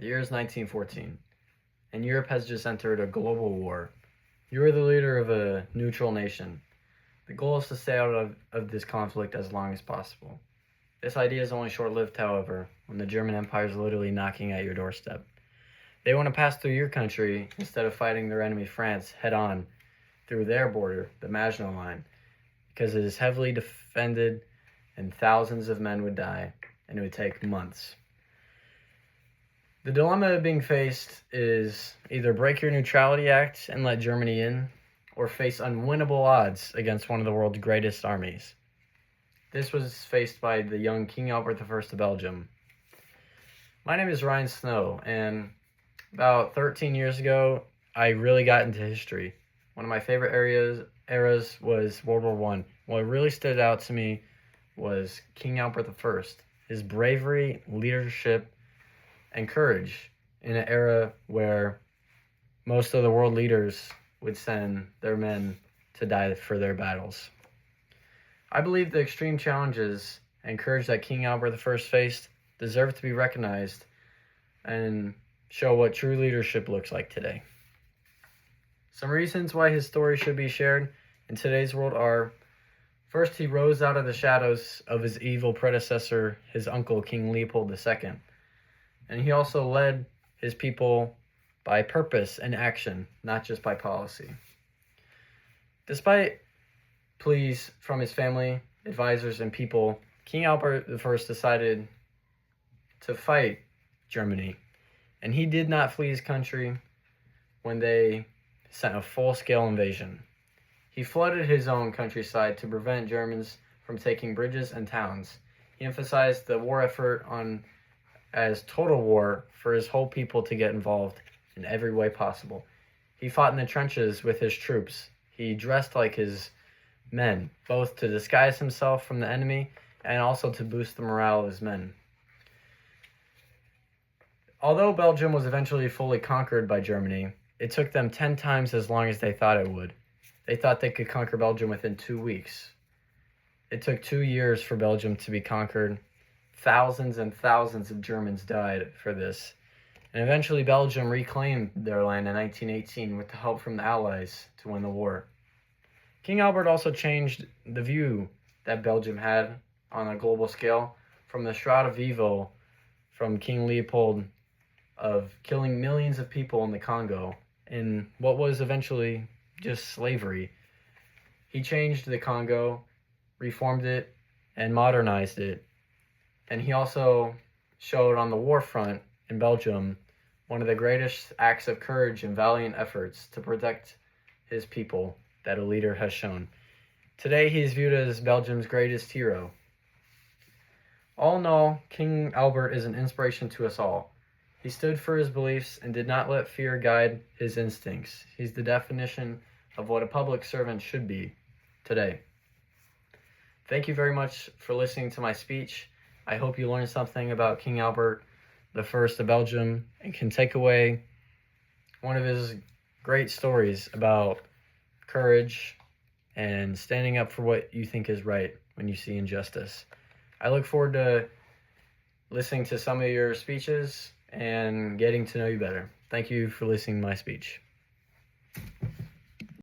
The year is 1914, and Europe has just entered a global war. You are the leader of a neutral nation. The goal is to stay out of this conflict as long as possible. This idea is only short-lived, however, when the German Empire is literally knocking at your doorstep. They want to pass through your country instead of fighting their enemy France head-on through their border, the Maginot Line, because it is heavily defended and thousands of men would die, and it would take months. The dilemma being faced is either break your neutrality act and let Germany in, or face unwinnable odds against one of the world's greatest armies. This was faced by the young King Albert I of Belgium. My name is Ryan Snow, and about 13 years ago, I really got into history. One of my favorite eras was World War I. What really stood out to me was King Albert I, his bravery, leadership, and courage in an era where most of the world leaders would send their men to die for their battles. I believe the extreme challenges and courage that King Albert I faced deserve to be recognized and show what true leadership looks like today. Some reasons why his story should be shared in today's world are: first, he rose out of the shadows of his evil predecessor, his uncle, King Leopold II. And he also led his people by purpose and action, not just by policy. Despite pleas from his family, advisors, and people, King Albert I decided to fight Germany. And he did not flee his country when they sent a full-scale invasion. He flooded his own countryside to prevent Germans from taking bridges and towns. He emphasized the war effort as total war for his whole people to get involved in every way possible. He fought in the trenches with his troops. He dressed like his men, both to disguise himself from the enemy and also to boost the morale of his men. Although Belgium was eventually fully conquered by Germany, it took them 10 times as long as they thought it would. They thought they could conquer Belgium within 2 weeks. It took 2 years for Belgium to be conquered. Thousands and thousands of Germans died for this. And eventually Belgium reclaimed their land in 1918 with the help from the Allies to win the war. King Albert also changed the view that Belgium had on a global scale from the shroud of evil from King Leopold of killing millions of people in the Congo in what was eventually just slavery. He changed the Congo, reformed it, and modernized it. And he also showed on the war front in Belgium one of the greatest acts of courage and valiant efforts to protect his people that a leader has shown. Today, he is viewed as Belgium's greatest hero. All in all, King Albert is an inspiration to us all. He stood for his beliefs and did not let fear guide his instincts. He's the definition of what a public servant should be today. Thank you very much for listening to my speech. I hope you learned something about King Albert I of Belgium and can take away one of his great stories about courage and standing up for what you think is right when you see injustice. I look forward to listening to some of your speeches and getting to know you better. Thank you for listening to my speech.